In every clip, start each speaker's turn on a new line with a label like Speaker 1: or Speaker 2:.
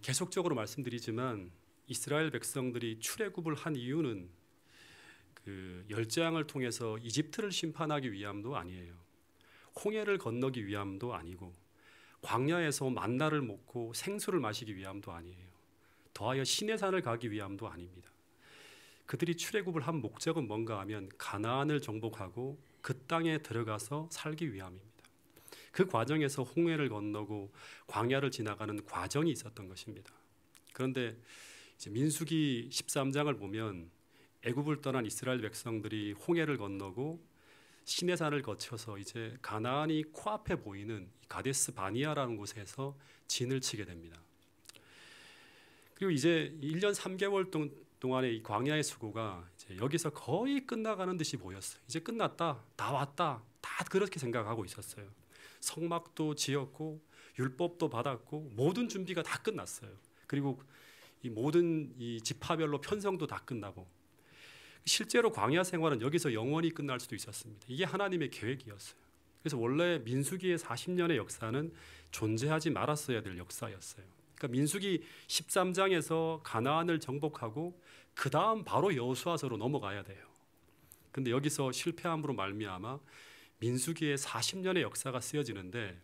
Speaker 1: 계속적으로 말씀드리지만 이스라엘 백성들이 출애굽을 한 이유는 그 열재앙을 통해서 이집트를 심판하기 위함도 아니에요. 홍해를 건너기 위함도 아니고 광야에서 만나를 먹고 생수를 마시기 위함도 아니에요. 더하여 시내산을 가기 위함도 아닙니다. 그들이 출애굽을 한 목적은 뭔가 하면 가나안을 정복하고 그 땅에 들어가서 살기 위함입니다. 그 과정에서 홍해를 건너고 광야를 지나가는 과정이 있었던 것입니다. 그런데 이제 민수기 13장을 보면 애굽을 떠난 이스라엘 백성들이 홍해를 건너고 시내산을 거쳐서 이제 가나안이 코앞에 보이는 가데스 바니아라는 곳에서 진을 치게 됩니다. 그리고 이제 1년 3개월 동안의 이 광야의 수고가 이제 여기서 거의 끝나가는 듯이 보였어요. 이제 끝났다, 다 왔다, 다 그렇게 생각하고 있었어요. 성막도 지었고 율법도 받았고 모든 준비가 다 끝났어요. 그리고 이 모든 이 지파별로 편성도 다 끝나고 실제로 광야 생활은 여기서 영원히 끝날 수도 있었습니다. 이게 하나님의 계획이었어요. 그래서 원래 민수기의 40년의 역사는 존재하지 말았어야 될 역사였어요. 그러니까 민수기 13장에서 가나안을 정복하고 그 다음 바로 여호수아서로 넘어가야 돼요. 근데 여기서 실패함으로 말미암아 민수기의 40년의 역사가 쓰여지는데,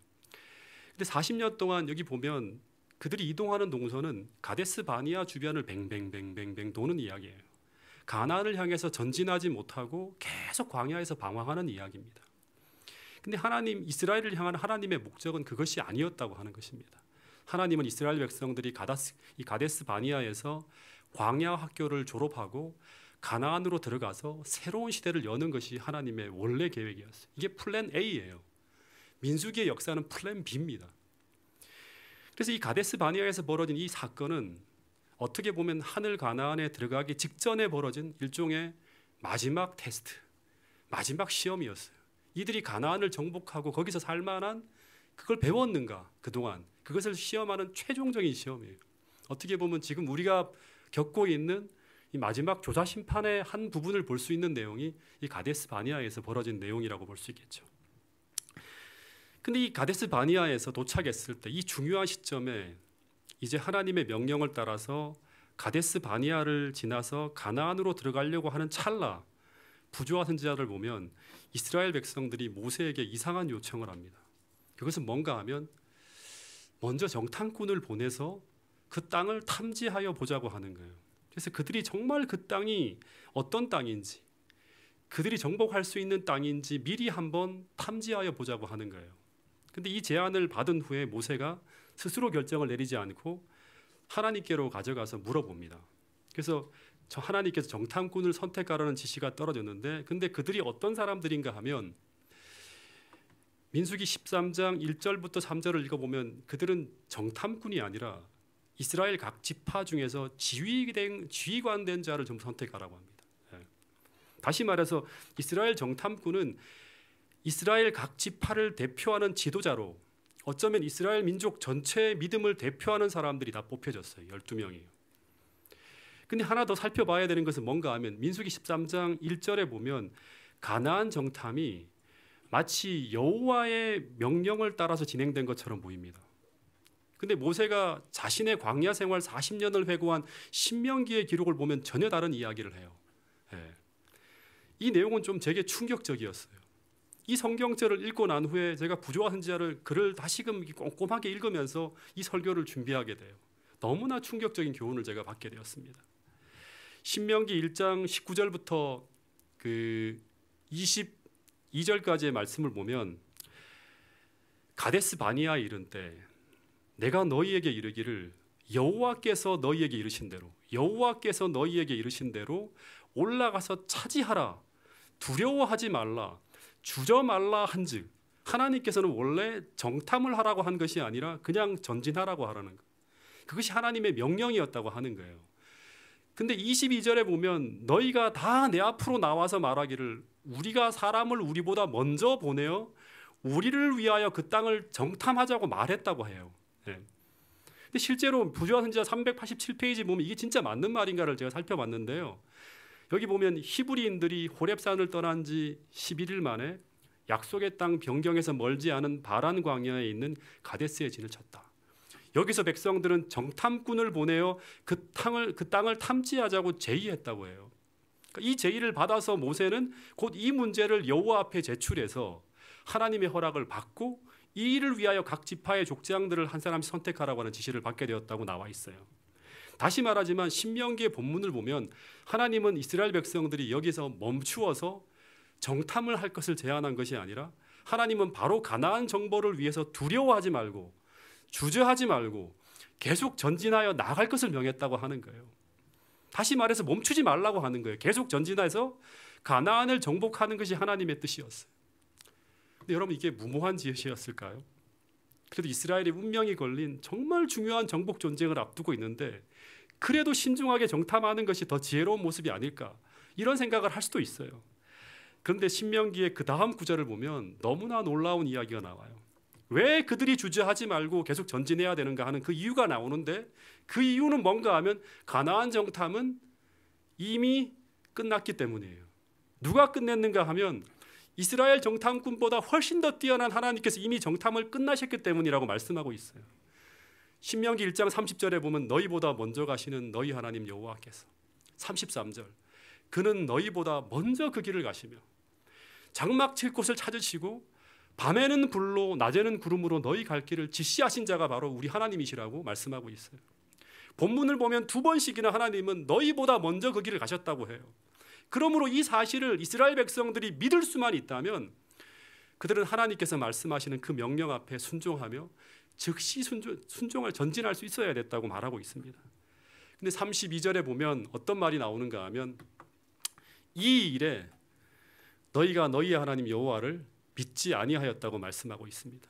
Speaker 1: 근데 40년 동안 여기 보면 그들이 이동하는 동선은 가데스 바니아 주변을 뱅뱅뱅뱅뱅 도는 이야기예요. 가나안을 향해서 전진하지 못하고 계속 광야에서 방황하는 이야기입니다. 근데 하나님, 이스라엘을 향한 하나님의 목적은 그것이 아니었다고 하는 것입니다. 하나님은 이스라엘 백성들이 가데스 바니아에서 광야 학교를 졸업하고 가나안으로 들어가서 새로운 시대를 여는 것이 하나님의 원래 계획이었어요. 이게 플랜 A예요. 민수기의 역사는 플랜 B입니다. 그래서 이 가데스 바니아에서 벌어진 이 사건은 어떻게 보면 하늘 가나안에 들어가기 직전에 벌어진 일종의 마지막 테스트, 마지막 시험이었어요. 이들이 가나안을 정복하고 거기서 살 만한 그걸 배웠는가, 그동안 그것을 시험하는 최종적인 시험이에요. 어떻게 보면 지금 우리가 겪고 있는 이 마지막 조사 심판의 한 부분을 볼 수 있는 내용이 이 가데스 바니아에서 벌어진 내용이라고 볼 수 있겠죠. 근데 이 가데스 바니아에서 도착했을 때 이 중요한 시점에 이제 하나님의 명령을 따라서 가데스 바니아를 지나서 가나안으로 들어가려고 하는 찰나, 부조와 선지자를 보면 이스라엘 백성들이 모세에게 이상한 요청을 합니다. 그것은 뭔가 하면 먼저 정탐꾼을 보내서 그 땅을 탐지하여 보자고 하는 거예요. 그래서 그들이 정말 그 땅이 어떤 땅인지, 그들이 정복할 수 있는 땅인지 미리 한번 탐지하여 보자고 하는 거예요. 근데 이 제안을 받은 후에 모세가 스스로 결정을 내리지 않고 하나님께로 가져가서 물어봅니다. 그래서 하나님께서 정탐꾼을 선택하라는 지시가 떨어졌는데, 근데 그들이 어떤 사람들인가 하면 민수기 13장 1절부터 3절을 읽어보면 그들은 정탐꾼이 아니라 이스라엘 각 지파 중에서 지휘관 된 자를 좀 선택하라고 합니다. 다시 말해서 이스라엘 정탐꾼은 이스라엘 각 지파를 대표하는 지도자로, 어쩌면 이스라엘 민족 전체의 믿음을 대표하는 사람들이 다 뽑혀졌어요. 12명이에요. 근데 하나 더 살펴봐야 되는 것은 뭔가 하면 민수기 13장 1절에 보면 가나안 정탐이 마치 여호와의 명령을 따라서 진행된 것처럼 보입니다. 근데 모세가 자신의 광야 생활 40년을 회고한 신명기의 기록을 보면 전혀 다른 이야기를 해요. 이 내용은 좀 제게 충격적이었어요. 이 성경절을 읽고 난 후에 제가 부조와 선지자를 글을 다시금 꼼꼼하게 읽으면서 이 설교를 준비하게 돼요. 너무나 충격적인 교훈을 제가 받게 되었습니다. 신명기 1장 19절부터 그 22절까지의 말씀을 보면 가데스 바니아에 이른 때 내가 너희에게 이르기를 여호와께서 너희에게 이르신 대로 올라가서 차지하라, 두려워하지 말라, 주저 말라 한즉, 하나님께서는 원래 정탐을 하라고 한 것이 아니라 그냥 전진하라고 하라는 것, 그것이 하나님의 명령이었다고 하는 거예요. 근데 22절에 보면 너희가 다 내 앞으로 나와서 말하기를 우리가 사람을 우리보다 먼저 보내어 우리를 위하여 그 땅을 정탐하자고 말했다고 해요. 근데 실제로 부조와 선지자 387페이지 보면 이게 진짜 맞는 말인가를 제가 살펴봤는데요. 여기 보면 히브리인들이 호렙산을 떠난 지 11일 만에 약속의 땅 변경에서 멀지 않은 바란 광야에 있는 가데스에 진을 쳤다. 여기서 백성들은 정탐꾼을 보내어 그 땅을 탐지하자고 제의했다고 해요. 그러니까 이 제의를 받아서 모세는 곧 이 문제를 여호와 앞에 제출해서 하나님의 허락을 받고 이 일을 위하여 각 지파의 족장들을 한 사람씩 선택하라고 하는 지시를 받게 되었다고 나와 있어요. 다시 말하지만 신명기의 본문을 보면 하나님은 이스라엘 백성들이 여기서 멈추어서 정탐을 할 것을 제안한 것이 아니라 하나님은 바로 가나안 정복을 위해서 두려워하지 말고 주저하지 말고 계속 전진하여 나갈 것을 명했다고 하는 거예요. 다시 말해서 멈추지 말라고 하는 거예요. 계속 전진해서 가나안을 정복하는 것이 하나님의 뜻이었어요. 근데 여러분, 이게 무모한 지시였을까요? 그래도 이스라엘의 운명이 걸린 정말 중요한 정복 전쟁을 앞두고 있는데 그래도 신중하게 정탐하는 것이 더 지혜로운 모습이 아닐까, 이런 생각을 할 수도 있어요. 그런데 신명기의 그 다음 구절을 보면 너무나 놀라운 이야기가 나와요. 왜 그들이 주저하지 말고 계속 전진해야 되는가 하는 그 이유가 나오는데, 그 이유는 뭔가 하면 가나안 정탐은 이미 끝났기 때문이에요. 누가 끝냈는가 하면 이스라엘 정탐꾼보다 훨씬 더 뛰어난 하나님께서 이미 정탐을 끝나셨기 때문이라고 말씀하고 있어요. 신명기 1장 30절에 보면 너희보다 먼저 가시는 너희 하나님 여호와께서, 33절, 그는 너희보다 먼저 그 길을 가시며 장막 칠 곳을 찾으시고 밤에는 불로 낮에는 구름으로 너희 갈 길을 지시하신 자가 바로 우리 하나님이시라고 말씀하고 있어요. 본문을 보면 두 번씩이나 하나님은 너희보다 먼저 그 길을 가셨다고 해요. 그러므로 이 사실을 이스라엘 백성들이 믿을 수만 있다면 그들은 하나님께서 말씀하시는 그 명령 앞에 순종하며 즉시 순종을 전진할 수 있어야 됐다고 말하고 있습니다. 근데 32절에 보면 어떤 말이 나오는가 하면 이 일에 너희가 너희의 하나님 여호와를 믿지 아니하였다고 말씀하고 있습니다.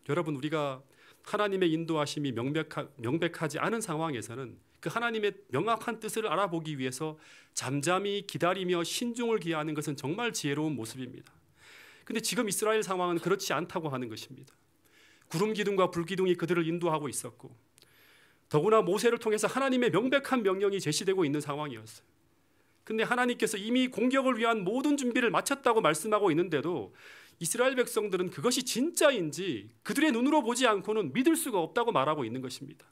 Speaker 1: 여러분, 우리가 하나님의 인도하심이 명백하지 않은 상황에서는 그 하나님의 명확한 뜻을 알아보기 위해서 잠잠히 기다리며 신중을 기하는 것은 정말 지혜로운 모습입니다. 그런데 지금 이스라엘 상황은 그렇지 않다고 하는 것입니다. 구름 기둥과 불 기둥이 그들을 인도하고 있었고 더구나 모세를 통해서 하나님의 명백한 명령이 제시되고 있는 상황이었어요. 그런데 하나님께서 이미 공격을 위한 모든 준비를 마쳤다고 말씀하고 있는데도 이스라엘 백성들은 그것이 진짜인지 그들의 눈으로 보지 않고는 믿을 수가 없다고 말하고 있는 것입니다.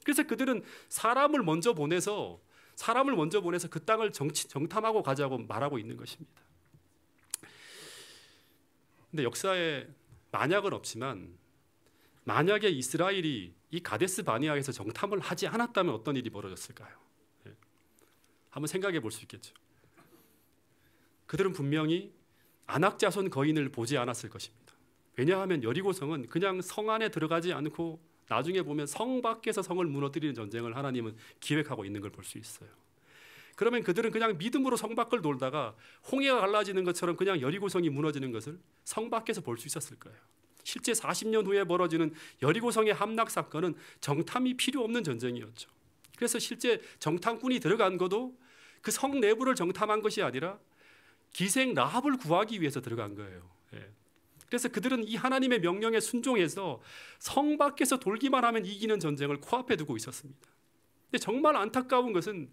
Speaker 1: 그래서 그들은 사람을 먼저 보내서 그 땅을 정탐하고 가자고 말하고 있는 것입니다. 근데 역사에 만약은 없지만 만약에 이스라엘이 이 가데스 바네아에서 정탐을 하지 않았다면 어떤 일이 벌어졌을까요? 한번 생각해 볼 수 있겠죠. 그들은 분명히 아낙 자손 거인을 보지 않았을 것입니다. 왜냐하면 여리고성은 그냥 성 안에 들어가지 않고 나중에 보면 성 밖에서 성을 무너뜨리는 전쟁을 하나님은 기획하고 있는 걸 볼 수 있어요. 그러면 그들은 그냥 믿음으로 성 밖을 돌다가 홍해가 갈라지는 것처럼 그냥 여리고성이 무너지는 것을 성 밖에서 볼 수 있었을 거예요. 실제 40년 후에 벌어지는 여리고성의 함락 사건은 정탐이 필요 없는 전쟁이었죠. 그래서 실제 정탐꾼이 들어간 것도 그 성 내부를 정탐한 것이 아니라 기생 라합을 구하기 위해서 들어간 거예요. 그래서 그들은 이 하나님의 명령에 순종해서 성 밖에서 돌기만 하면 이기는 전쟁을 코앞에 두고 있었습니다. 근데 정말 안타까운 것은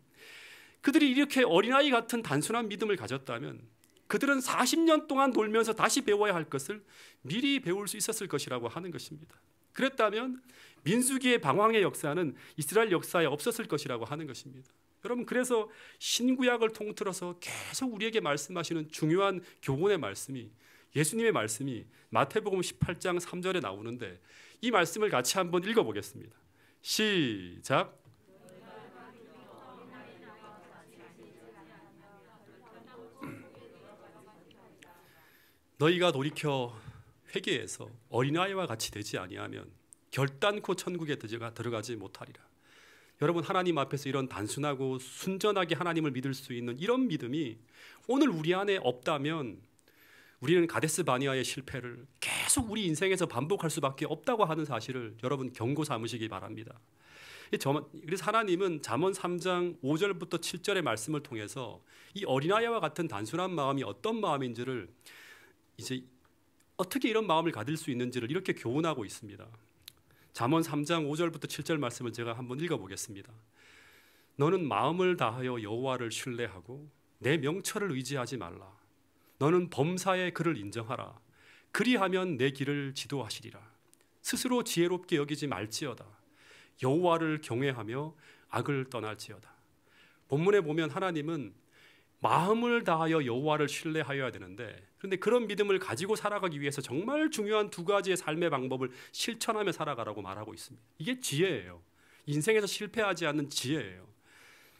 Speaker 1: 그들이 이렇게 어린아이 같은 단순한 믿음을 가졌다면 그들은 40년 동안 돌면서 다시 배워야 할 것을 미리 배울 수 있었을 것이라고 하는 것입니다. 그랬다면 민수기의 방황의 역사는 이스라엘 역사에 없었을 것이라고 하는 것입니다. 여러분, 그래서 신구약을 통틀어서 계속 우리에게 말씀하시는 중요한 교훈의 말씀이, 예수님의 말씀이 마태복음 18장 3절에 나오는데 이 말씀을 같이 한번 읽어보겠습니다. 시작. 너희가 돌이켜 회개해서 어린아이와 같이 되지 아니하면 결단코 천국에 들어가지 못하리라. 여러분, 하나님 앞에서 이런 단순하고 순전하게 하나님을 믿을 수 있는 이런 믿음이 오늘 우리 안에 없다면 우리는 가데스 바네아의 실패를 계속 우리 인생에서 반복할 수밖에 없다고 하는 사실을 여러분 경고 삼으시기 바랍니다. 그래서 하나님은 잠언 3장 5절부터 7절의 말씀을 통해서 이 어린아이와 같은 단순한 마음이 어떤 마음인지를, 이제 어떻게 이런 마음을 가질 수 있는지를 이렇게 교훈하고 있습니다. 잠언 3장 5절부터 7절 말씀을 제가 한번 읽어보겠습니다. 너는 마음을 다하여 여호와를 신뢰하고 내 명철을 의지하지 말라. 너는 범사에 그를 인정하라. 그리하면 내 길을 지도하시리라. 스스로 지혜롭게 여기지 말지어다. 여호와를 경외하며 악을 떠날지어다. 본문에 보면 하나님은 마음을 다하여 여호와를 신뢰하여야 되는데, 그런데 그런 믿음을 가지고 살아가기 위해서 정말 중요한 두 가지의 삶의 방법을 실천하며 살아가라고 말하고 있습니다. 이게 지혜예요. 인생에서 실패하지 않는 지혜예요.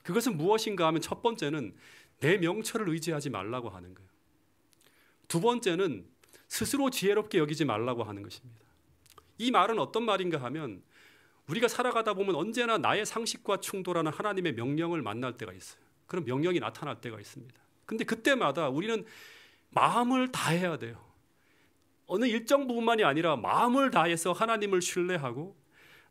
Speaker 1: 그것은 무엇인가 하면 첫 번째는 내 명철을 의지하지 말라고 하는 거예요. 두 번째는 스스로 지혜롭게 여기지 말라고 하는 것입니다. 이 말은 어떤 말인가 하면 우리가 살아가다 보면 언제나 나의 상식과 충돌하는 하나님의 명령을 만날 때가 있어요. 그런 명령이 나타날 때가 있습니다. 근데 그때마다 우리는 마음을 다해야 돼요. 어느 일정 부분만이 아니라 마음을 다해서 하나님을 신뢰하고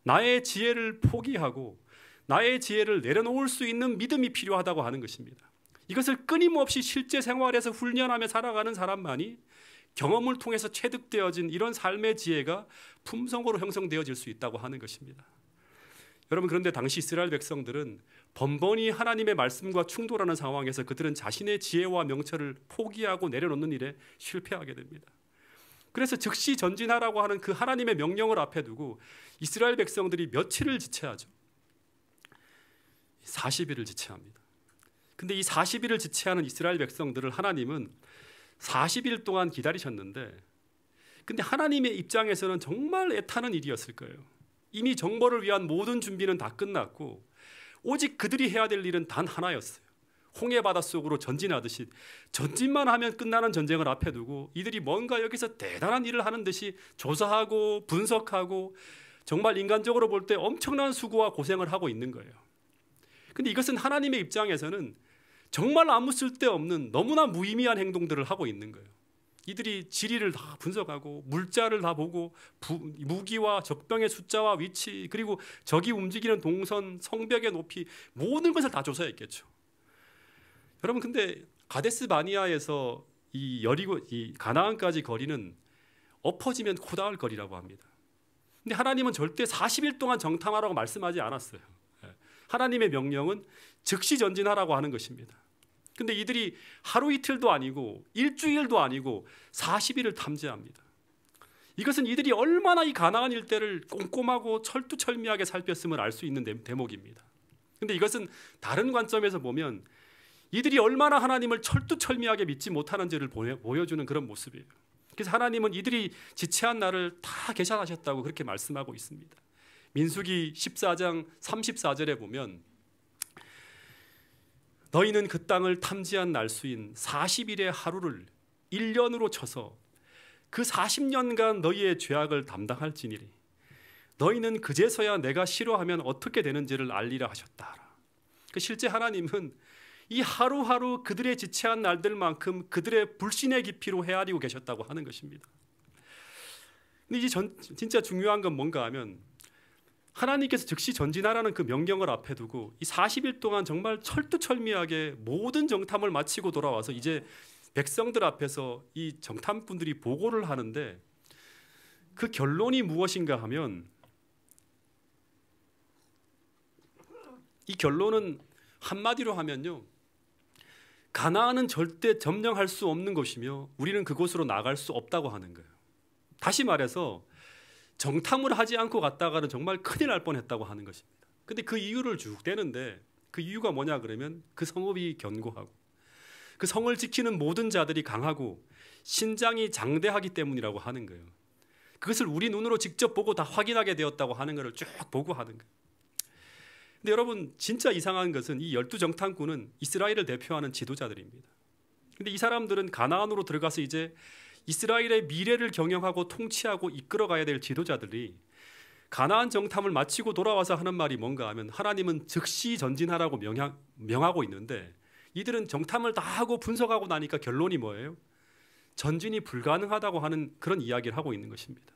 Speaker 1: 나의 지혜를 포기하고 나의 지혜를 내려놓을 수 있는 믿음이 필요하다고 하는 것입니다. 이것을 끊임없이 실제 생활에서 훈련하며 살아가는 사람만이 경험을 통해서 체득되어진 이런 삶의 지혜가 품성으로 형성되어질 수 있다고 하는 것입니다. 여러분, 그런데 당시 이스라엘 백성들은 번번이 하나님의 말씀과 충돌하는 상황에서 그들은 자신의 지혜와 명철을 포기하고 내려놓는 일에 실패하게 됩니다. 그래서 즉시 전진하라고 하는 그 하나님의 명령을 앞에 두고 이스라엘 백성들이 며칠을 지체하죠. 40일을 지체합니다. 근데 이 40일을 지체하는 이스라엘 백성들을 하나님은 40일 동안 기다리셨는데, 근데 하나님의 입장에서는 정말 애타는 일이었을 거예요. 이미 정벌을 위한 모든 준비는 다 끝났고 오직 그들이 해야 될 일은 단 하나였어요. 홍해 바닷속으로 전진하듯이 전진만 하면 끝나는 전쟁을 앞에 두고 이들이 뭔가 여기서 대단한 일을 하는 듯이 조사하고 분석하고 정말 인간적으로 볼 때 엄청난 수고와 고생을 하고 있는 거예요. 근데 이것은 하나님의 입장에서는 정말 아무 쓸데없는 너무나 무의미한 행동들을 하고 있는 거예요. 이들이 지리를 다 분석하고 물자를 다 보고 무기와 적병의 숫자와 위치, 그리고 적이 움직이는 동선, 성벽의 높이, 모든 것을 다 조사했겠죠. 여러분, 근데 가데스 바니아에서 이 가나안까지 거리는 엎어지면 코다할 거리라고 합니다. 근데 하나님은 절대 40일 동안 정탐하라고 말씀하지 않았어요. 하나님의 명령은 즉시 전진하라고 하는 것입니다. 근데 이들이 하루 이틀도 아니고 일주일도 아니고 40일을 탐지합니다. 이것은 이들이 얼마나 이 가나안 일대를 꼼꼼하고 철두철미하게 살폈음을 알 수 있는 대목입니다. 근데 이것은 다른 관점에서 보면 이들이 얼마나 하나님을 철두철미하게 믿지 못하는지를 보여주는 그런 모습이에요. 그래서 하나님은 이들이 지체한 날을 다 계산하셨다고 그렇게 말씀하고 있습니다. 민수기 14장 34절에 보면 너희는 그 땅을 탐지한 날수인 40일의 하루를 1년으로 쳐서 그 40년간 너희의 죄악을 담당할지니리 너희는 그제서야 내가 싫어하면 어떻게 되는지를 알리라 하셨다. 실제 하나님은 이 하루하루 그들의 지체한 날들만큼 그들의 불신의 깊이로 헤아리고 계셨다고 하는 것입니다. 근데 이제 진짜 중요한 건 뭔가 하면 하나님께서 즉시 전진하라는 그 명령을 앞에 두고 이 40일 동안 정말 철두철미하게 모든 정탐을 마치고 돌아와서 이제 백성들 앞에서 이 정탐꾼들이 보고를 하는데 그 결론이 무엇인가 하면 이 결론은 한마디로 하면요, 가나안은 절대 점령할 수 없는 곳이며 우리는 그곳으로 나갈 수 없다고 하는 거예요. 다시 말해서 정탐을 하지 않고 갔다가는 정말 큰일 날 뻔했다고 하는 것입니다. 근데 그 이유를 쭉 대는데 그 이유가 뭐냐 그러면 그 성읍이 견고하고 그 성을 지키는 모든 자들이 강하고 신장이 장대하기 때문이라고 하는 거예요. 그것을 우리 눈으로 직접 보고 다 확인하게 되었다고 하는 것을 쭉 보고하는 거예요. 근데 여러분, 진짜 이상한 것은 이 12정탐꾼은 이스라엘을 대표하는 지도자들입니다. 근데 이 사람들은 가나안으로 들어가서 이제 이스라엘의 미래를 경영하고 통치하고 이끌어가야 될 지도자들이 가나안 정탐을 마치고 돌아와서 하는 말이 뭔가 하면 하나님은 즉시 전진하라고 명하고 있는데 이들은 정탐을 다 하고 분석하고 나니까 결론이 뭐예요? 전진이 불가능하다고 하는 그런 이야기를 하고 있는 것입니다.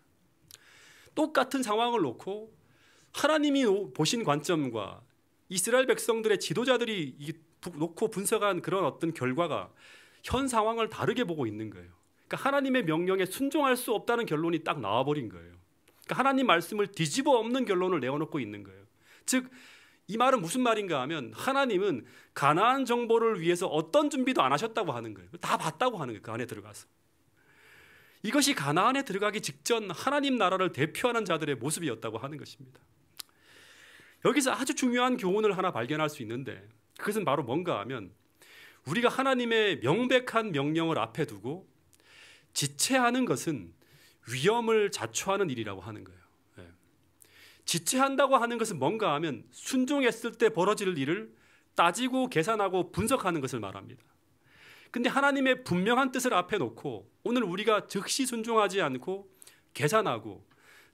Speaker 1: 똑같은 상황을 놓고 하나님이 보신 관점과 이스라엘 백성들의 지도자들이 놓고 분석한 그런 어떤 결과가 현 상황을 다르게 보고 있는 거예요. 그러니까 하나님의 명령에 순종할 수 없다는 결론이 딱 나와버린 거예요. 그러니까 하나님 말씀을 뒤집어 엎는 결론을 내어놓고 있는 거예요. 즉, 이 말은 무슨 말인가 하면 하나님은 가나안 정보를 위해서 어떤 준비도 안 하셨다고 하는 거예요. 다 봤다고 하는 거예요. 그 안에 들어가서. 이것이 가나안에 들어가기 직전 하나님 나라를 대표하는 자들의 모습이었다고 하는 것입니다. 여기서 아주 중요한 교훈을 하나 발견할 수 있는데, 그것은 바로 뭔가 하면 우리가 하나님의 명백한 명령을 앞에 두고 지체하는 것은 위험을 자초하는 일이라고 하는 거예요. 지체한다고 하는 것은 뭔가 하면 순종했을 때 벌어질 일을 따지고 계산하고 분석하는 것을 말합니다. 근데 하나님의 분명한 뜻을 앞에 놓고 오늘 우리가 즉시 순종하지 않고 계산하고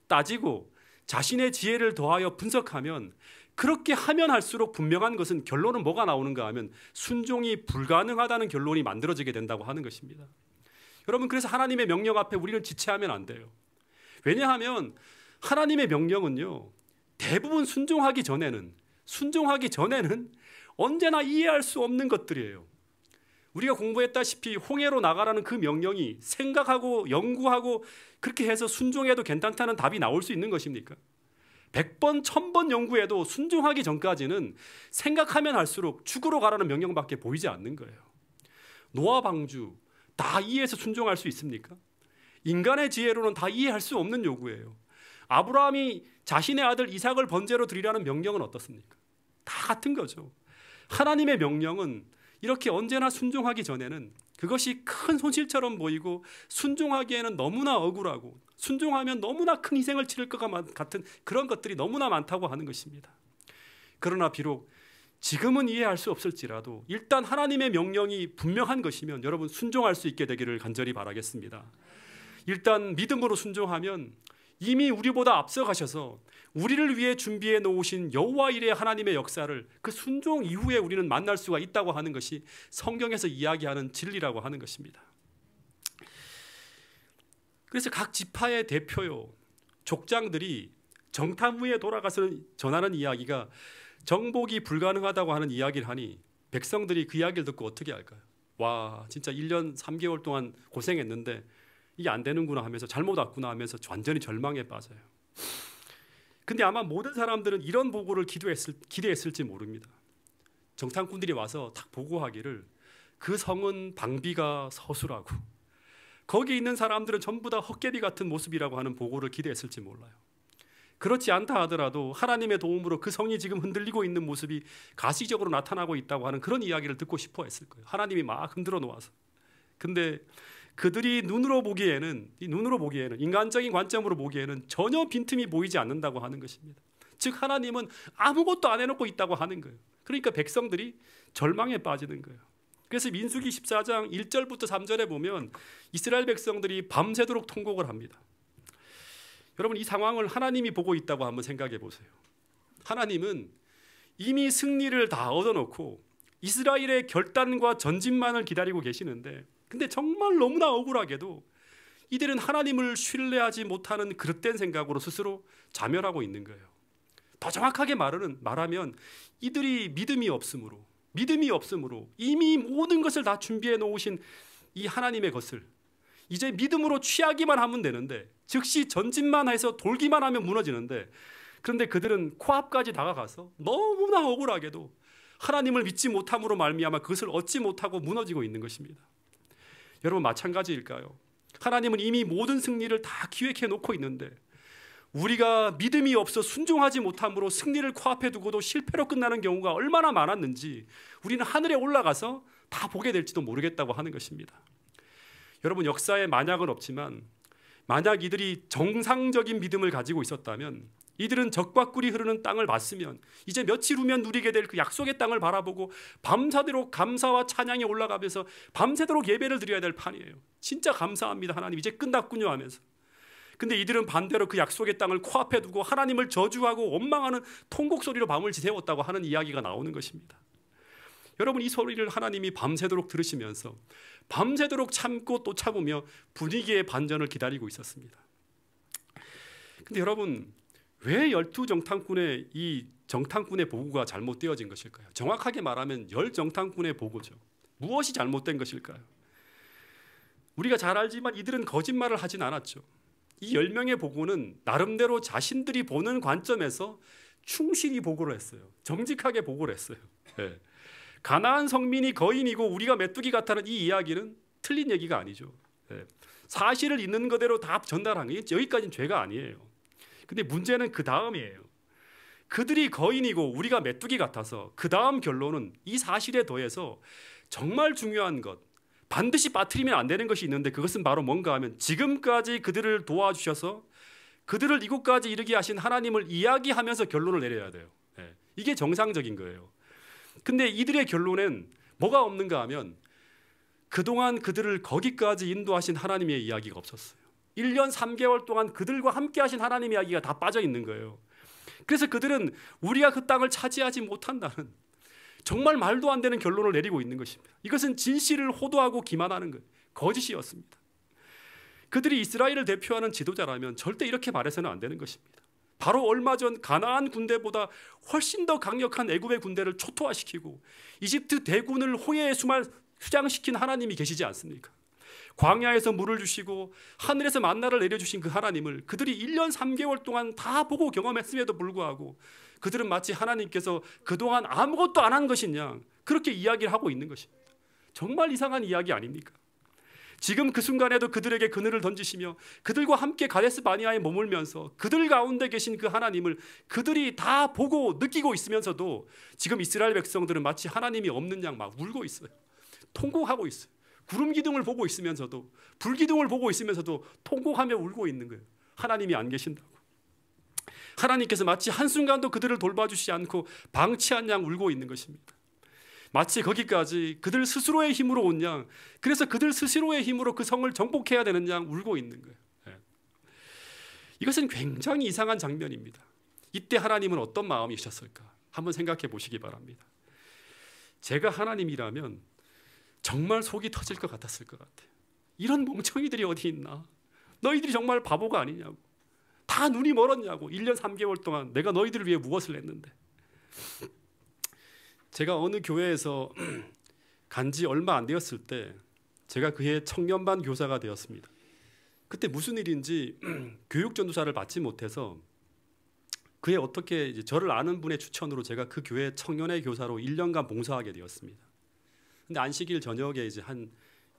Speaker 1: 따지고 자신의 지혜를 더하여 분석하면, 그렇게 하면 할수록 분명한 것은 결론은 뭐가 나오는가 하면 순종이 불가능하다는 결론이 만들어지게 된다고 하는 것입니다. 여러분, 그래서 하나님의 명령 앞에 우리는 지체하면 안 돼요. 왜냐하면 하나님의 명령은요, 대부분 순종하기 전에는 언제나 이해할 수 없는 것들이에요. 우리가 공부했다시피 홍해로 나가라는 그 명령이 생각하고 연구하고 그렇게 해서 순종해도 괜찮다는 답이 나올 수 있는 것입니까? 100번, 1000번 연구해도 순종하기 전까지는 생각하면 할수록 죽으러 가라는 명령밖에 보이지 않는 거예요. 노아 방주 다 이해해서 순종할 수 있습니까? 인간의 지혜로는 다 이해할 수 없는 요구예요. 아브라함이 자신의 아들 이삭을 번제로 드리라는 명령은 어떻습니까? 다 같은 거죠. 하나님의 명령은 이렇게 언제나 순종하기 전에는 그것이 큰 손실처럼 보이고 순종하기에는 너무나 억울하고 순종하면 너무나 큰 희생을 치를 것 같은 그런 것들이 너무나 많다고 하는 것입니다. 그러나 비록 지금은 이해할 수 없을지라도 일단 하나님의 명령이 분명한 것이면 여러분 순종할 수 있게 되기를 간절히 바라겠습니다. 일단 믿음으로 순종하면 이미 우리보다 앞서가셔서 우리를 위해 준비해 놓으신 여호와 일의 하나님의 역사를 그 순종 이후에 우리는 만날 수가 있다고 하는 것이 성경에서 이야기하는 진리라고 하는 것입니다. 그래서 각 지파의 대표요 족장들이 정탐 후에 돌아가서 전하는 이야기가 정복이 불가능하다고 하는 이야기를 하니 백성들이 그 이야기를 듣고 어떻게 할까요? 와, 진짜 1년 3개월 동안 고생했는데 이게 안 되는구나 하면서 잘못 왔구나 하면서 완전히 절망에 빠져요. 근데 아마 모든 사람들은 이런 보고를 기대했을지 모릅니다. 정탐꾼들이 와서 딱 보고하기를 그 성은 방비가 서술하고 거기 있는 사람들은 전부 다 헛개비 같은 모습이라고 하는 보고를 기대했을지 몰라요. 그렇지 않다 하더라도 하나님의 도움으로 그 성이 지금 흔들리고 있는 모습이 가시적으로 나타나고 있다고 하는 그런 이야기를 듣고 싶어 했을 거예요. 하나님이 막 흔들어 놓아서. 근데 그들이 눈으로 보기에는 인간적인 관점으로 보기에는 전혀 빈틈이 보이지 않는다고 하는 것입니다. 즉 하나님은 아무것도 안 해놓고 있다고 하는 거예요. 그러니까 백성들이 절망에 빠지는 거예요. 그래서 민수기 14장 1절부터 3절에 보면 이스라엘 백성들이 밤새도록 통곡을 합니다. 여러분, 이 상황을 하나님이 보고 있다고 한번 생각해 보세요. 하나님은 이미 승리를 다 얻어놓고 이스라엘의 결단과 전진만을 기다리고 계시는데, 근데 정말 너무나 억울하게도 이들은 하나님을 신뢰하지 못하는 그릇된 생각으로 스스로 자멸하고 있는 거예요. 더 정확하게 말하면 이들이 믿음이 없으므로 이미 모든 것을 다 준비해 놓으신 이 하나님의 것을 이제 믿음으로 취하기만 하면 되는데, 즉시 전진만 해서 돌기만 하면 무너지는데, 그런데 그들은 코앞까지 다가가서 너무나 억울하게도 하나님을 믿지 못함으로 말미암아 그것을 얻지 못하고 무너지고 있는 것입니다. 여러분, 마찬가지일까요? 하나님은 이미 모든 승리를 다 기획해 놓고 있는데 우리가 믿음이 없어 순종하지 못함으로 승리를 코앞에 두고도 실패로 끝나는 경우가 얼마나 많았는지 우리는 하늘에 올라가서 다 보게 될지도 모르겠다고 하는 것입니다. 여러분, 역사에 만약은 없지만 만약 이들이 정상적인 믿음을 가지고 있었다면 이들은 적과 꿀이 흐르는 땅을 봤으면 이제 며칠 후면 누리게 될 그 약속의 땅을 바라보고 밤새도록 감사와 찬양에 올라가면서 밤새도록 예배를 드려야 될 판이에요. 진짜 감사합니다, 하나님 이제 끝났군요 하면서. 근데 이들은 반대로 그 약속의 땅을 코앞에 두고 하나님을 저주하고 원망하는 통곡 소리로 밤을 지새웠다고 하는 이야기가 나오는 것입니다. 여러분, 이 소리를 하나님이 밤새도록 들으시면서 밤새도록 참고 또 참으며 분위기의 반전을 기다리고 있었습니다. 근데 여러분, 왜 12정탐꾼의 이 정탐꾼의 보고가 잘못되어진 것일까요? 정확하게 말하면 10정탐꾼의 보고죠. 무엇이 잘못된 것일까요? 우리가 잘 알지만 이들은 거짓말을 하진 않았죠. 이 10명의 보고는 나름대로 자신들이 보는 관점에서 충실히 보고를 했어요. 정직하게 보고를 했어요. 네. 가나안 성민이 거인이고 우리가 메뚜기 같다는 이 이야기는 틀린 얘기가 아니죠. 네. 사실을 있는 그대로 다 전달한 게 여기까지는 죄가 아니에요. 근데 문제는 그 다음이에요. 그들이 거인이고 우리가 메뚜기 같아서 그 다음 결론은 이 사실에 더해서 정말 중요한 것, 반드시 빠뜨리면 안 되는 것이 있는데 그것은 바로 뭔가 하면 지금까지 그들을 도와주셔서 그들을 이곳까지 이르게 하신 하나님을 이야기하면서 결론을 내려야 돼요. 이게 정상적인 거예요. 근데 이들의 결론엔 뭐가 없는가 하면 그동안 그들을 거기까지 인도하신 하나님의 이야기가 없었어요. 1년 3개월 동안 그들과 함께 하신 하나님의 이야기가 다 빠져 있는 거예요. 그래서 그들은 우리가 그 땅을 차지하지 못한다는 정말 말도 안 되는 결론을 내리고 있는 것입니다. 이것은 진실을 호도하고 기만하는 거예요. 거짓이었습니다. 그들이 이스라엘을 대표하는 지도자라면 절대 이렇게 말해서는 안 되는 것입니다. 바로 얼마 전 가나안 군대보다 훨씬 더 강력한 애굽의 군대를 초토화시키고 이집트 대군을 홍해에 수장시킨 하나님이 계시지 않습니까? 광야에서 물을 주시고 하늘에서 만나를 내려주신 그 하나님을 그들이 1년 3개월 동안 다 보고 경험했음에도 불구하고 그들은 마치 하나님께서 그동안 아무것도 안 한 것이냐 그렇게 이야기를 하고 있는 것입니다. 정말 이상한 이야기 아닙니까? 지금 그 순간에도 그들에게 그늘을 던지시며 그들과 함께 가데스 바니아에 머물면서 그들 가운데 계신 그 하나님을 그들이 다 보고 느끼고 있으면서도 지금 이스라엘 백성들은 마치 하나님이 없는 양 막 울고 있어요. 통곡하고 있어요. 구름 기둥을 보고 있으면서도 불 기둥을 보고 있으면서도 통곡하며 울고 있는 거예요. 하나님이 안 계신다고. 하나님께서 마치 한순간도 그들을 돌봐주시지 않고 방치한 양 울고 있는 것입니다. 마치 거기까지 그들 스스로의 힘으로 온 양, 그래서 그들 스스로의 힘으로 그 성을 정복해야 되는 양 울고 있는 거예요. 이것은 굉장히 이상한 장면입니다. 이때 하나님은 어떤 마음이셨을까? 한번 생각해 보시기 바랍니다. 제가 하나님이라면 정말 속이 터질 것 같았을 것 같아요. 이런 멍청이들이 어디 있나? 너희들이 정말 바보가 아니냐고. 다 눈이 멀었냐고. 1년 3개월 동안 내가 너희들을 위해 무엇을 했는데. 제가 어느 교회에서 간지 얼마 안 되었을 때 제가 그해 청년반 교사가 되었습니다. 그때 무슨 일인지 교육 전도사를 받지 못해서 그해 어떻게 이제 저를 아는 분의 추천으로 제가 그 교회 청년회 교사로 1년간 봉사하게 되었습니다. 근데 안식일 저녁에 이제 한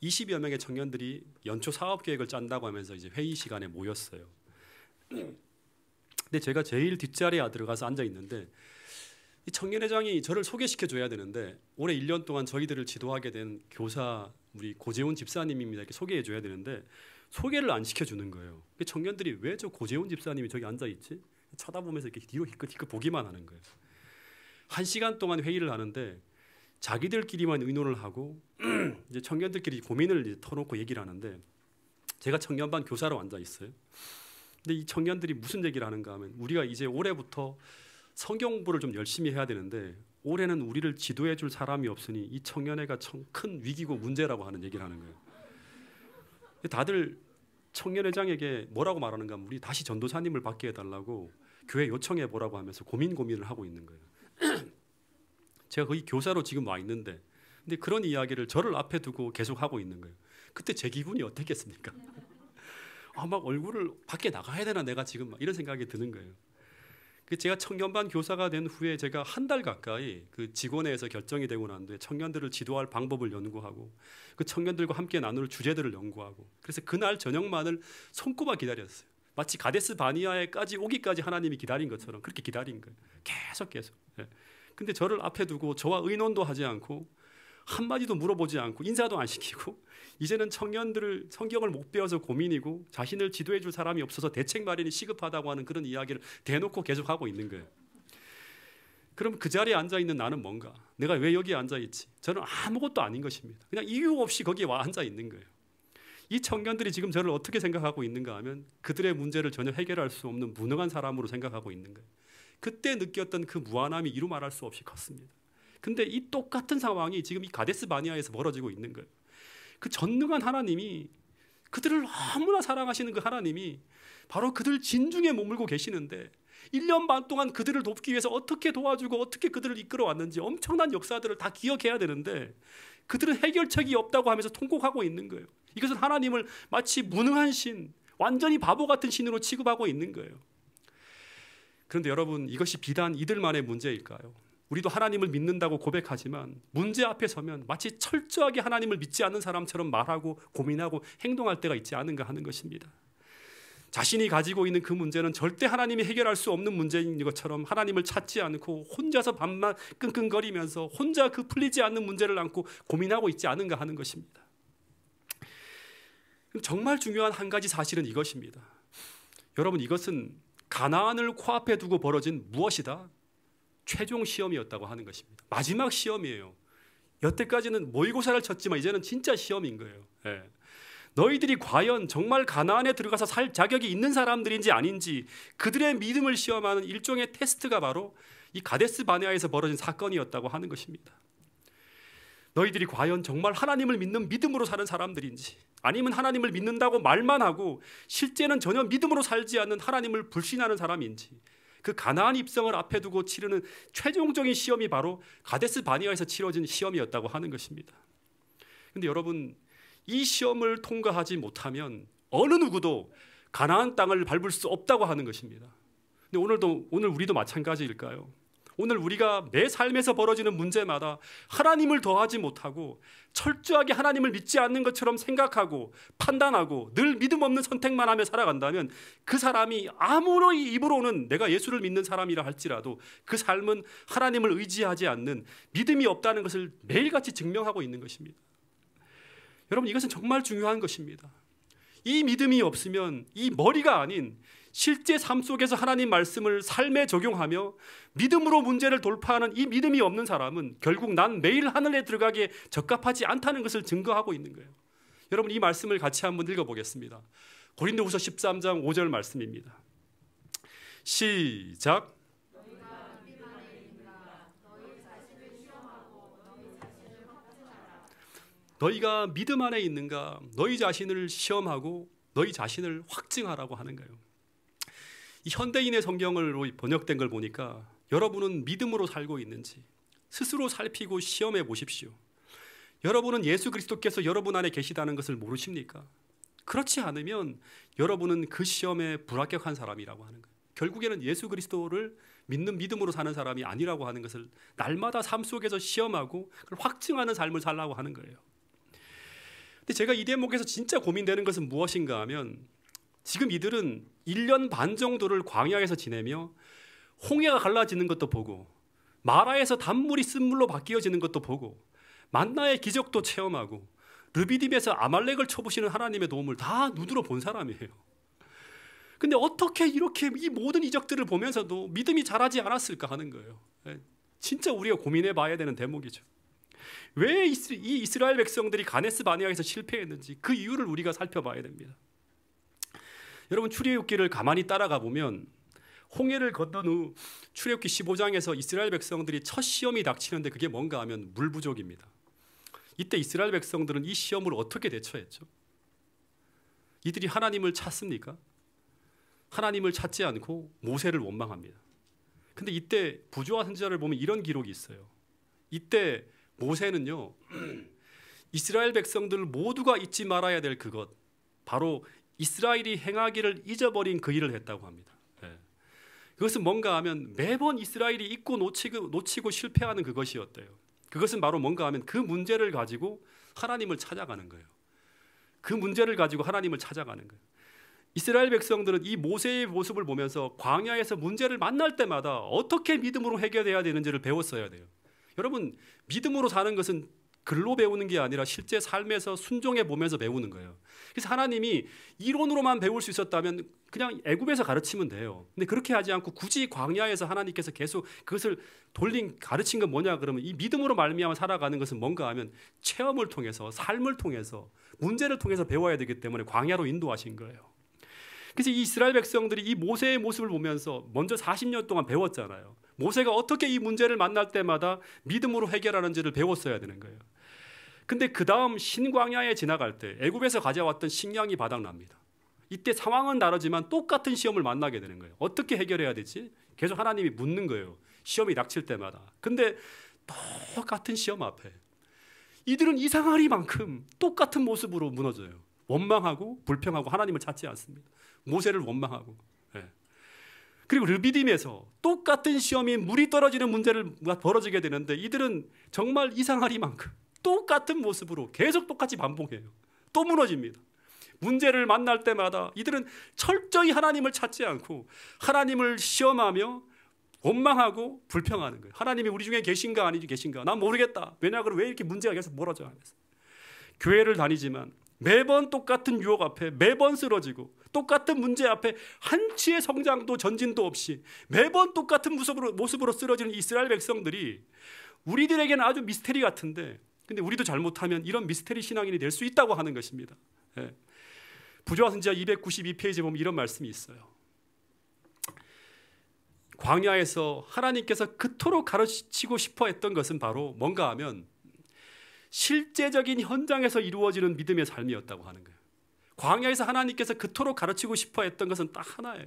Speaker 1: 20여 명의 청년들이 연초 사업 계획을 짠다고 하면서 이제 회의 시간에 모였어요. 근데 제가 제일 뒷자리에 들어가서 앉아 있는데 이 청년회장이 저를 소개시켜 줘야 되는데 올해 1년 동안 저희들을 지도하게 된 교사 우리 고재훈 집사님입니다. 이렇게 소개해 줘야 되는데 소개를 안 시켜주는 거예요. 청년들이 왜 저 고재훈 집사님이 저기 앉아 있지? 쳐다보면서 이렇게 뒤로 희끗희끗 보기만 하는 거예요. 1시간 동안 회의를 하는데 자기들끼리만 의논을 하고 이제 청년들끼리 고민을 이제 터놓고 얘기를 하는데 제가 청년반 교사로 앉아 있어요. 근데 이 청년들이 무슨 얘기를 하는가 하면 우리가 이제 올해부터 성경 공부를 좀 열심히 해야 되는데 올해는 우리를 지도해 줄 사람이 없으니 이 청년회가 큰 위기고 문제라고 하는 얘기를 하는 거예요. 다들 청년회장에게 뭐라고 말하는가 하면 우리 다시 전도사님을 받게 해달라고 교회 요청해 보라고 하면서 고민을 하고 있는 거예요. 제가 거기 교사로 지금 와 있는데 근데 그런 이야기를 저를 앞에 두고 계속 하고 있는 거예요. 그때 제 기분이 어땠겠습니까? 막 얼굴을 밖에 나가야 되나 내가 지금 막 이런 생각이 드는 거예요. 제가 청년반 교사가 된 후에 제가 한 달 가까이 그 직원회에서 결정이 되고 난 뒤에 청년들을 지도할 방법을 연구하고 그 청년들과 함께 나눌 주제들을 연구하고 그래서 그날 저녁만을 손꼽아 기다렸어요. 마치 가데스 바니아에까지 오기까지 하나님이 기다린 것처럼 그렇게 기다린 거예요. 계속. 근데 저를 앞에 두고 저와 의논도 하지 않고 한마디도 물어보지 않고 인사도 안 시키고 이제는 청년들을 성경을 못 배워서 고민이고 자신을 지도해 줄 사람이 없어서 대책 마련이 시급하다고 하는 그런 이야기를 대놓고 계속하고 있는 거예요. 그럼 그 자리에 앉아있는 나는 뭔가? 내가 왜 여기에 앉아있지? 저는 아무것도 아닌 것입니다. 그냥 이유 없이 거기에 와 앉아있는 거예요. 이 청년들이 지금 저를 어떻게 생각하고 있는가 하면 그들의 문제를 전혀 해결할 수 없는 무능한 사람으로 생각하고 있는 거예요. 그때 느꼈던 그 무안함이 이루 말할 수 없이 컸습니다. 근데 이 똑같은 상황이 지금 이 가데스 바니아에서 벌어지고 있는 거예요. 그 전능한 하나님이 그들을 너무나 사랑하시는 그 하나님이 바로 그들 진중에 머물고 계시는데 1년 반 동안 그들을 돕기 위해서 어떻게 도와주고 어떻게 그들을 이끌어왔는지 엄청난 역사들을 다 기억해야 되는데 그들은 해결책이 없다고 하면서 통곡하고 있는 거예요. 이것은 하나님을 마치 무능한 신, 완전히 바보 같은 신으로 취급하고 있는 거예요. 그런데 여러분 이것이 비단 이들만의 문제일까요? 우리도 하나님을 믿는다고 고백하지만 문제 앞에 서면 마치 철저하게 하나님을 믿지 않는 사람처럼 말하고 고민하고 행동할 때가 있지 않은가 하는 것입니다. 자신이 가지고 있는 그 문제는 절대 하나님이 해결할 수 없는 문제인 것처럼 하나님을 찾지 않고 혼자서 밤만 끙끙거리면서 혼자 그 풀리지 않는 문제를 안고 고민하고 있지 않은가 하는 것입니다. 정말 중요한 한 가지 사실은 이것입니다. 여러분, 이것은 가나안을 코앞에 두고 벌어진 무엇이다? 최종 시험이었다고 하는 것입니다. 마지막 시험이에요. 여태까지는 모의고사를 쳤지만 이제는 진짜 시험인 거예요. 예. 너희들이 과연 정말 가나안에 들어가서 살 자격이 있는 사람들인지 아닌지 그들의 믿음을 시험하는 일종의 테스트가 바로 이 가데스 바네아에서 벌어진 사건이었다고 하는 것입니다. 너희들이 과연 정말 하나님을 믿는 믿음으로 사는 사람들인지, 아니면 하나님을 믿는다고 말만 하고 실제는 전혀 믿음으로 살지 않는 하나님을 불신하는 사람인지, 그 가나안 입성을 앞에 두고 치르는 최종적인 시험이 바로 가데스 바네아에서 치러진 시험이었다고 하는 것입니다. 그런데 여러분, 이 시험을 통과하지 못하면 어느 누구도 가나안 땅을 밟을 수 없다고 하는 것입니다. 근데 오늘 우리도 마찬가지일까요? 오늘 우리가 매 삶에서 벌어지는 문제마다 하나님을 더하지 못하고 철저하게 하나님을 믿지 않는 것처럼 생각하고 판단하고 늘 믿음 없는 선택만 하며 살아간다면 그 사람이 아무리 입으로는 내가 예수를 믿는 사람이라 할지라도 그 삶은 하나님을 의지하지 않는 믿음이 없다는 것을 매일같이 증명하고 있는 것입니다. 여러분, 이것은 정말 중요한 것입니다. 이 믿음이 없으면 이 머리가 아닌 실제 삶 속에서 하나님 말씀을 삶에 적용하며 믿음으로 문제를 돌파하는 이 믿음이 없는 사람은 결국 난 매일 하늘에 들어가기에 적합하지 않다는 것을 증거하고 있는 거예요. 여러분, 이 말씀을 같이 한번 읽어보겠습니다. 고린도후서 13장 5절 말씀입니다. 시작. 너희가 믿음 안에 있는가? 너희 자신을 시험하고 너희 자신을 확증하라고 하는 거예요. 이 현대인의 성경으로 번역된 걸 보니까 여러분은 믿음으로 살고 있는지 스스로 살피고 시험해 보십시오. 여러분은 예수 그리스도께서 여러분 안에 계시다는 것을 모르십니까? 그렇지 않으면 여러분은 그 시험에 불합격한 사람이라고 하는 거예요. 결국에는 예수 그리스도를 믿는 믿음으로 사는 사람이 아니라고 하는 것을 날마다 삶 속에서 시험하고 그걸 확증하는 삶을 살라고 하는 거예요. 근데 제가 이 대목에서 진짜 고민되는 것은 무엇인가 하면 지금 이들은 1년 반 정도를 광야에서 지내며 홍해가 갈라지는 것도 보고 마라에서 단물이 쓴물로 바뀌어지는 것도 보고 만나의 기적도 체험하고 르비딤에서 아말렉을 쳐부시는 하나님의 도움을 다 눈으로 본 사람이에요. 근데 어떻게 이렇게 이 모든 이적들을 보면서도 믿음이 자라지 않았을까 하는 거예요. 진짜 우리가 고민해 봐야 되는 대목이죠. 왜 이 이스라엘 백성들이 가데스 바네아에서 실패했는지 그 이유를 우리가 살펴봐야 됩니다. 여러분, 출애굽기를 가만히 따라가 보면 홍해를 건넌 후 출애굽기 15장에서 이스라엘 백성들이 첫 시험이 닥치는데 그게 뭔가 하면 물 부족입니다. 이때 이스라엘 백성들은 이 시험을 어떻게 대처했죠? 이들이 하나님을 찾습니까? 하나님을 찾지 않고 모세를 원망합니다. 근데 이때 부조와 선지자를 보면 이런 기록이 있어요. 이때 모세는요, 이스라엘 백성들 모두가 잊지 말아야 될 그것, 바로 이스라엘이 행하기를 잊어버린 그 일을 했다고 합니다. 그것은 뭔가 하면 매번 이스라엘이 잊고 놓치고 실패하는 그것이었대요. 그것은 바로 뭔가 하면 그 문제를 가지고 하나님을 찾아가는 거예요. 그 문제를 가지고 하나님을 찾아가는 거예요. 이스라엘 백성들은 이 모세의 모습을 보면서 광야에서 문제를 만날 때마다 어떻게 믿음으로 해결해야 되는지를 배웠어야 돼요. 여러분, 믿음으로 사는 것은 글로 배우는 게 아니라 실제 삶에서 순종해 보면서 배우는 거예요. 그래서 하나님이 이론으로만 배울 수 있었다면 그냥 애굽에서 가르치면 돼요. 근데 그렇게 하지 않고 굳이 광야에서 하나님께서 계속 그것을 가르친 건 뭐냐 그러면 이 믿음으로 말미암아 살아가는 것은 뭔가 하면 체험을 통해서, 삶을 통해서, 문제를 통해서 배워야 되기 때문에 광야로 인도하신 거예요. 그래서 이 이스라엘 백성들이 이 모세의 모습을 보면서 먼저 40년 동안 배웠잖아요. 모세가 어떻게 이 문제를 만날 때마다 믿음으로 해결하는지를 배웠어야 되는 거예요. 근데 그 다음 신광야에 지나갈 때 애굽에서 가져왔던 식량이 바닥납니다. 이때 상황은 다르지만 똑같은 시험을 만나게 되는 거예요. 어떻게 해결해야 되지? 계속 하나님이 묻는 거예요. 시험이 닥칠 때마다. 근데 똑같은 시험 앞에 이들은 이상하리만큼 똑같은 모습으로 무너져요. 원망하고 불평하고 하나님을 찾지 않습니다. 모세를 원망하고. 그리고 르비딤에서 똑같은 시험이 물이 떨어지는 문제를 벌어지게 되는데 이들은 정말 이상하리만큼 똑같은 모습으로 계속 똑같이 반복해요. 또 무너집니다. 문제를 만날 때마다 이들은 철저히 하나님을 찾지 않고 하나님을 시험하며 원망하고 불평하는 거예요. 하나님이 우리 중에 계신가 아니지 계신가? 난 모르겠다. 왜냐하면 왜 이렇게 문제가 계속 벌어져? 교회를 다니지만 매번 똑같은 유혹 앞에 매번 쓰러지고 똑같은 문제 앞에 한치의 성장도 전진도 없이 매번 똑같은 모습으로 쓰러지는 이스라엘 백성들이 우리들에게는 아주 미스테리 같은데, 근데 우리도 잘못하면 이런 미스테리 신앙인이 될 수 있다고 하는 것입니다. 예. 부조화 선지자 292페이지에 보면 이런 말씀이 있어요. 광야에서 하나님께서 그토록 가르치고 싶어 했던 것은 바로 뭔가 하면 실제적인 현장에서 이루어지는 믿음의 삶이었다고 하는 거예요. 광야에서 하나님께서 그토록 가르치고 싶어 했던 것은 딱 하나예요.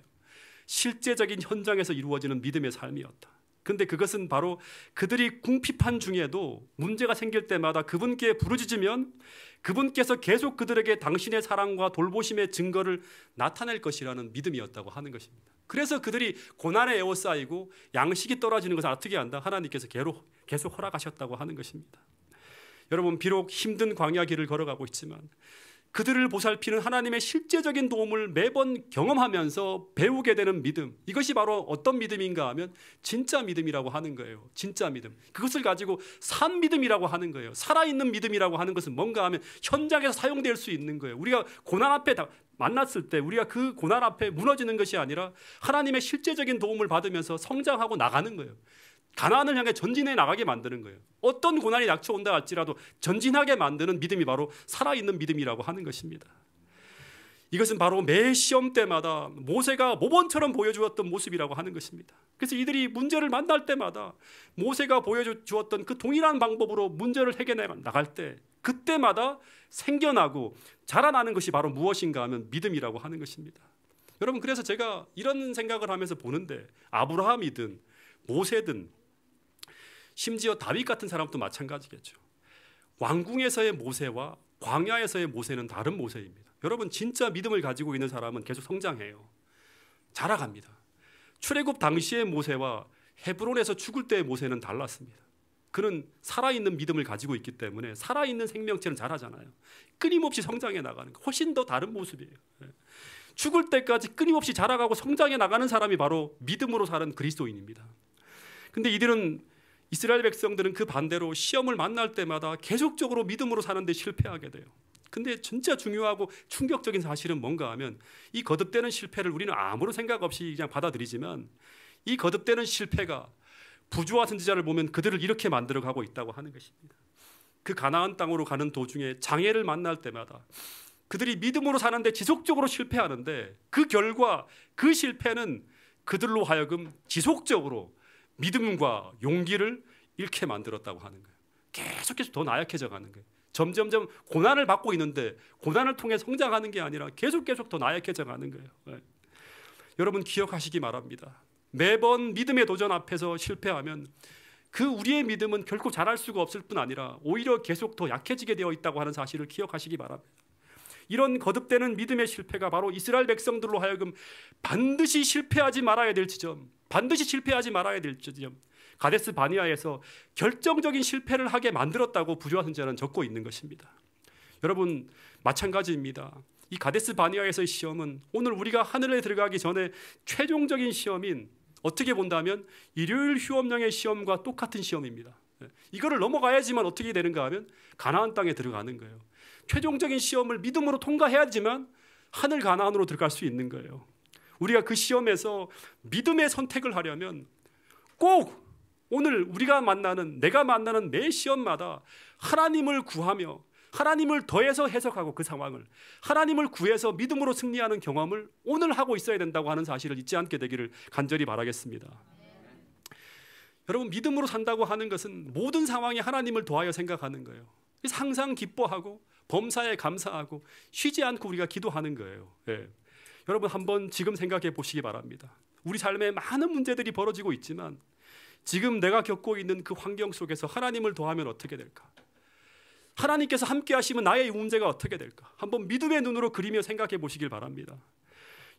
Speaker 1: 실제적인 현장에서 이루어지는 믿음의 삶이었다. 근데 그것은 바로 그들이 궁핍한 중에도 문제가 생길 때마다 그분께 부르짖으면 그분께서 계속 그들에게 당신의 사랑과 돌보심의 증거를 나타낼 것이라는 믿음이었다고 하는 것입니다. 그래서 그들이 고난에 에워싸이고 양식이 떨어지는 것을 어떻게 한다? 하나님께서 계속 허락하셨다고 하는 것입니다. 여러분, 비록 힘든 광야 길을 걸어가고 있지만 그들을 보살피는 하나님의 실제적인 도움을 매번 경험하면서 배우게 되는 믿음, 이것이 바로 어떤 믿음인가 하면 진짜 믿음이라고 하는 거예요. 진짜 믿음. 그것을 가지고 산 믿음이라고 하는 거예요. 살아있는 믿음이라고 하는 것은 뭔가 하면 현장에서 사용될 수 있는 거예요. 우리가 고난 앞에 만났을 때 우리가 그 고난 앞에 무너지는 것이 아니라 하나님의 실제적인 도움을 받으면서 성장하고 나가는 거예요. 가나안을 향해 전진해 나가게 만드는 거예요. 어떤 고난이 닥쳐온다 할지라도 전진하게 만드는 믿음이 바로 살아있는 믿음이라고 하는 것입니다. 이것은 바로 매 시험 때마다 모세가 모범처럼 보여주었던 모습이라고 하는 것입니다. 그래서 이들이 문제를 만날 때마다 모세가 보여주었던 그 동일한 방법으로 문제를 해결해 나갈 때 그때마다 생겨나고 자라나는 것이 바로 무엇인가 하면 믿음이라고 하는 것입니다. 여러분, 그래서 제가 이런 생각을 하면서 보는데 아브라함이든 모세든 심지어 다윗 같은 사람도 마찬가지겠죠. 왕궁에서의 모세와 광야에서의 모세는 다른 모세입니다. 여러분, 진짜 믿음을 가지고 있는 사람은 계속 성장해요. 자라갑니다. 출애굽 당시의 모세와 헤브론에서 죽을 때의 모세는 달랐습니다. 그는 살아있는 믿음을 가지고 있기 때문에 살아있는 생명체는 자라잖아요. 끊임없이 성장해 나가는 거, 훨씬 더 다른 모습이에요. 죽을 때까지 끊임없이 자라가고 성장해 나가는 사람이 바로 믿음으로 사는 그리스도인입니다. 근데 이스라엘 백성들은 그 반대로 시험을 만날 때마다 계속적으로 믿음으로 사는데 실패하게 돼요. 근데 진짜 중요하고 충격적인 사실은 뭔가 하면 이 거듭되는 실패를 우리는 아무런 생각 없이 그냥 받아들이지만 이 거듭되는 실패가 부조화 선지자를 보면 그들을 이렇게 만들어가고 있다고 하는 것입니다. 그 가나안 땅으로 가는 도중에 장애를 만날 때마다 그들이 믿음으로 사는데 지속적으로 실패하는데 그 결과 그 실패는 그들로 하여금 지속적으로 믿음과 용기를 잃게 만들었다고 하는 거예요. 계속 더 나약해져 가는 거예요. 점점점 고난을 받고 있는데 고난을 통해 성장하는 게 아니라 계속 더 나약해져 가는 거예요. 네. 여러분, 기억하시기 바랍니다. 매번 믿음의 도전 앞에서 실패하면 그 우리의 믿음은 결코 자랄 수가 없을 뿐 아니라 오히려 계속 더 약해지게 되어 있다고 하는 사실을 기억하시기 바랍니다. 이런 거듭되는 믿음의 실패가 바로 이스라엘 백성들로 하여금 반드시 실패하지 말아야 될 지점, 가데스 바니아에서 결정적인 실패를 하게 만들었다고 부조화 선지자는 적고 있는 것입니다. 여러분, 마찬가지입니다. 이 가데스 바니아에서의 시험은 오늘 우리가 하늘에 들어가기 전에 최종적인 시험인, 어떻게 본다면 일요일 휴업령의 시험과 똑같은 시험입니다. 이거를 넘어가야지만 어떻게 되는가 하면 가나안 땅에 들어가는 거예요. 최종적인 시험을 믿음으로 통과해야지만 하늘 가나안으로 들어갈 수 있는 거예요. 우리가 그 시험에서 믿음의 선택을 하려면 꼭 오늘 내가 만나는 매 시험마다 하나님을 구하며 하나님을 더해서 해석하고 그 상황을 하나님을 구해서 믿음으로 승리하는 경험을 오늘 하고 있어야 된다고 하는 사실을 잊지 않게 되기를 간절히 바라겠습니다. 여러분, 믿음으로 산다고 하는 것은 모든 상황에 하나님을 도하여 생각하는 거예요. 항상 기뻐하고 범사에 감사하고 쉬지 않고 우리가 기도하는 거예요. 예. 여러분, 한번 지금 생각해 보시기 바랍니다. 우리 삶에 많은 문제들이 벌어지고 있지만 지금 내가 겪고 있는 그 환경 속에서 하나님을 도하면 어떻게 될까? 하나님께서 함께 하시면 나의 문제가 어떻게 될까? 한번 믿음의 눈으로 그리며 생각해 보시길 바랍니다.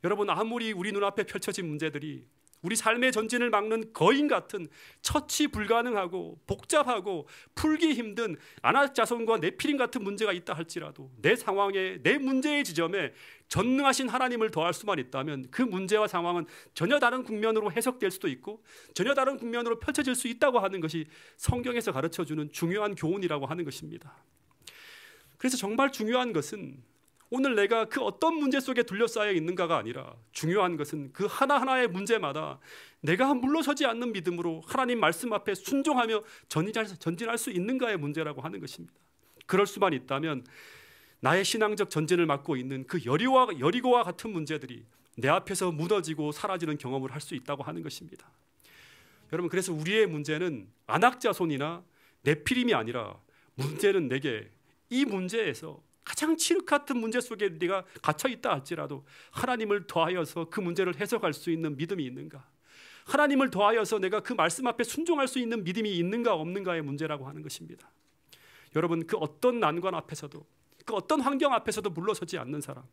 Speaker 1: 여러분, 아무리 우리 눈앞에 펼쳐진 문제들이 우리 삶의 전진을 막는 거인 같은 처치 불가능하고 복잡하고 풀기 힘든 아낙자손과 네피림 같은 문제가 있다 할지라도 내 상황에, 내 문제의 지점에 전능하신 하나님을 더할 수만 있다면 그 문제와 상황은 전혀 다른 국면으로 해석될 수도 있고 전혀 다른 국면으로 펼쳐질 수 있다고 하는 것이 성경에서 가르쳐주는 중요한 교훈이라고 하는 것입니다. 그래서 정말 중요한 것은 오늘 내가 그 어떤 문제 속에 둘러싸여 있는가가 아니라 중요한 것은 그 하나하나의 문제마다 내가 물러서지 않는 믿음으로 하나님 말씀 앞에 순종하며 전진할 수 있는가의 문제라고 하는 것입니다. 그럴 수만 있다면 나의 신앙적 전진을 막고 있는 그 여리고와 같은 문제들이 내 앞에서 무너지고 사라지는 경험을 할 수 있다고 하는 것입니다. 여러분, 그래서 우리의 문제는 아낙자손이나 네피림이 아니라 문제는 내게 이 문제에서 가장 칠흑 같은 문제 속에 네가 갇혀 있다 할지라도 하나님을 더하여서 그 문제를 해석할 수 있는 믿음이 있는가? 하나님을 더하여서 내가 그 말씀 앞에 순종할 수 있는 믿음이 있는가 없는가의 문제라고 하는 것입니다. 여러분, 그 어떤 난관 앞에서도 그 어떤 환경 앞에서도 물러서지 않는 사람,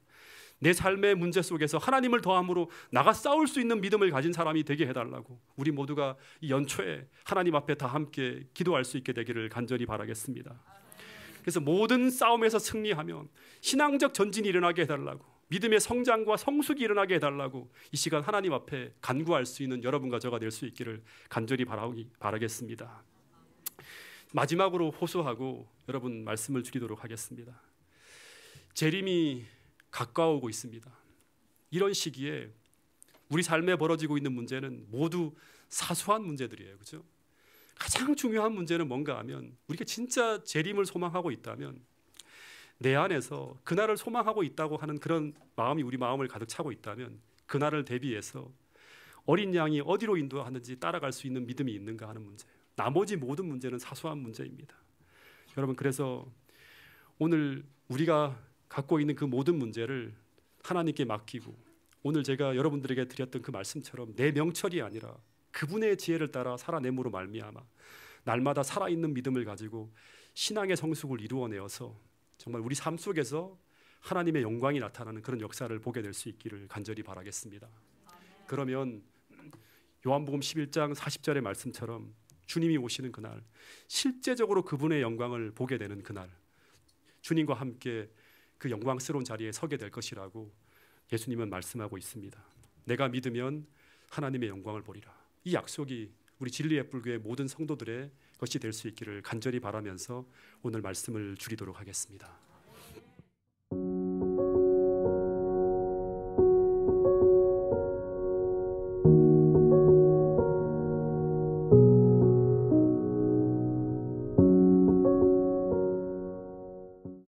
Speaker 1: 내 삶의 문제 속에서 하나님을 더함으로 나가 싸울 수 있는 믿음을 가진 사람이 되게 해달라고 우리 모두가 이 연초에 하나님 앞에 다 함께 기도할 수 있게 되기를 간절히 바라겠습니다. 그래서 모든 싸움에서 승리하며 신앙적 전진이 일어나게 해달라고, 믿음의 성장과 성숙이 일어나게 해달라고 이 시간 하나님 앞에 간구할 수 있는 여러분과 저가 될 수 있기를 간절히 바라겠습니다. 마지막으로 호소하고 여러분 말씀을 드리도록 하겠습니다. 재림이 가까워오고 있습니다. 이런 시기에 우리 삶에 벌어지고 있는 문제는 모두 사소한 문제들이에요. 그렇죠? 가장 중요한 문제는 뭔가 하면 우리가 진짜 재림을 소망하고 있다면 내 안에서 그날을 소망하고 있다고 하는 그런 마음이 우리 마음을 가득 차고 있다면 그날을 대비해서 어린 양이 어디로 인도하는지 따라갈 수 있는 믿음이 있는가 하는 문제예요. 나머지 모든 문제는 사소한 문제입니다. 여러분, 그래서 오늘 우리가 갖고 있는 그 모든 문제를 하나님께 맡기고 오늘 제가 여러분들에게 드렸던 그 말씀처럼 내 명철이 아니라 그분의 지혜를 따라 살아냄으로 말미암아 날마다 살아있는 믿음을 가지고 신앙의 성숙을 이루어내어서 정말 우리 삶 속에서 하나님의 영광이 나타나는 그런 역사를 보게 될 수 있기를 간절히 바라겠습니다. 그러면 요한복음 11장 40절의 말씀처럼 주님이 오시는 그날, 실제적으로 그분의 영광을 보게 되는 그날, 주님과 함께 그 영광스러운 자리에 서게 될 것이라고 예수님은 말씀하고 있습니다. 내가 믿으면 하나님의 영광을 보리라. 이 약속이 우리 진리의 불교의 모든 성도들의 것이 될 수 있기를 간절히 바라면서 오늘 말씀을 줄이도록 하겠습니다.